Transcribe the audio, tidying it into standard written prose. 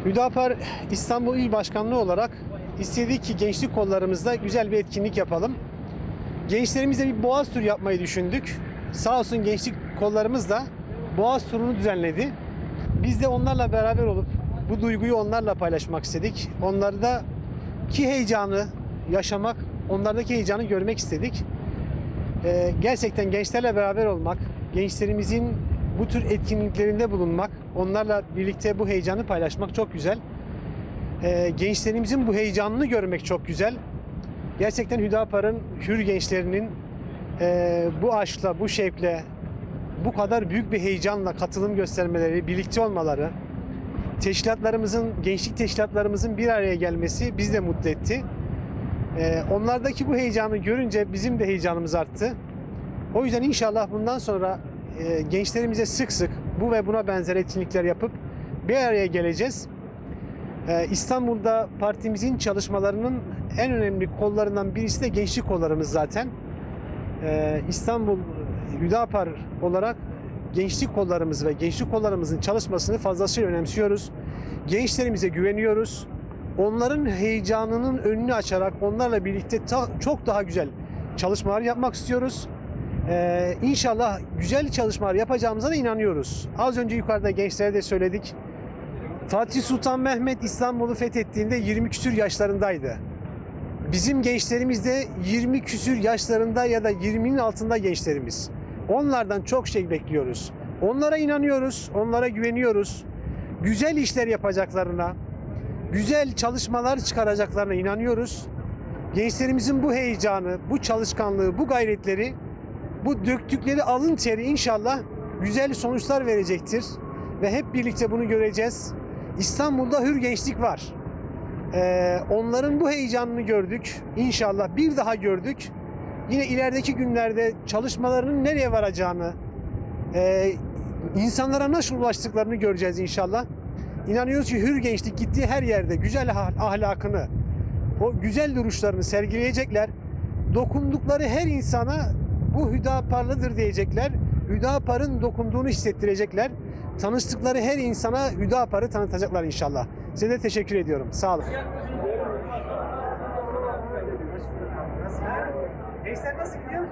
Hüdapar İstanbul İl Başkanlığı olarak istedik ki gençlik kollarımızda güzel bir etkinlik yapalım. Gençlerimizle bir boğaz turu yapmayı düşündük. Sağ olsun gençlik kollarımız da boğaz turunu düzenledi. Biz de onlarla beraber olup bu duyguyu onlarla paylaşmak istedik. Onlardaki heyecanı yaşamak, onlardaki heyecanı görmek istedik. Gerçekten gençlerle beraber olmak, gençlerimizin bu tür etkinliklerinde bulunmak, onlarla birlikte bu heyecanı paylaşmak çok güzel. Gençlerimizin bu heyecanını görmek çok güzel. Gerçekten Hüdapar'ın hür gençlerinin bu aşkla, bu şevkle, bu kadar büyük bir heyecanla katılım göstermeleri, birlikte olmaları, gençlik teşkilatlarımızın bir araya gelmesi bizi de mutlu etti. Onlardaki bu heyecanı görünce bizim de heyecanımız arttı. O yüzden inşallah bundan sonra gençlerimize sık sık bu ve buna benzer etkinlikler yapıp bir araya geleceğiz. İstanbul'da partimizin çalışmalarının en önemli kollarından birisi de gençlik kollarımız zaten. İstanbul Hüdapar olarak gençlik kollarımız ve gençlik kollarımızın çalışmasını fazlasıyla önemsiyoruz. Gençlerimize güveniyoruz. Onların heyecanının önünü açarak onlarla birlikte çok daha güzel çalışmalar yapmak istiyoruz. İnşallah güzel çalışmalar yapacağımıza da inanıyoruz. Az önce yukarıda gençlere de söyledik. Fatih Sultan Mehmet İstanbul'u fethettiğinde 20 küsür yaşlarındaydı. Bizim gençlerimiz de 20 küsür yaşlarında ya da 20'nin altında gençlerimiz. Onlardan çok şey bekliyoruz. Onlara inanıyoruz, onlara güveniyoruz. Güzel işler yapacaklarına, güzel çalışmalar çıkaracaklarına inanıyoruz. Gençlerimizin bu heyecanı, bu çalışkanlığı, bu gayretleri, bu döktükleri alın teri inşallah güzel sonuçlar verecektir. Ve hep birlikte bunu göreceğiz. İstanbul'da hür gençlik var. Onların bu heyecanını gördük. İnşallah bir daha gördük. Yine ilerideki günlerde çalışmalarının nereye varacağını, insanlara nasıl ulaştıklarını göreceğiz inşallah. İnanıyoruz ki hür gençlik gittiği her yerde güzel ahlakını, o güzel duruşlarını sergileyecekler. Dokundukları her insana bu Hüdaparlıdır diyecekler. Hüdapar'ın dokunduğunu hissettirecekler. Tanıştıkları her insana Hüdapar'ı tanıtacaklar inşallah. Size de teşekkür ediyorum. Sağ olun. Gençler nasıl gidiyor?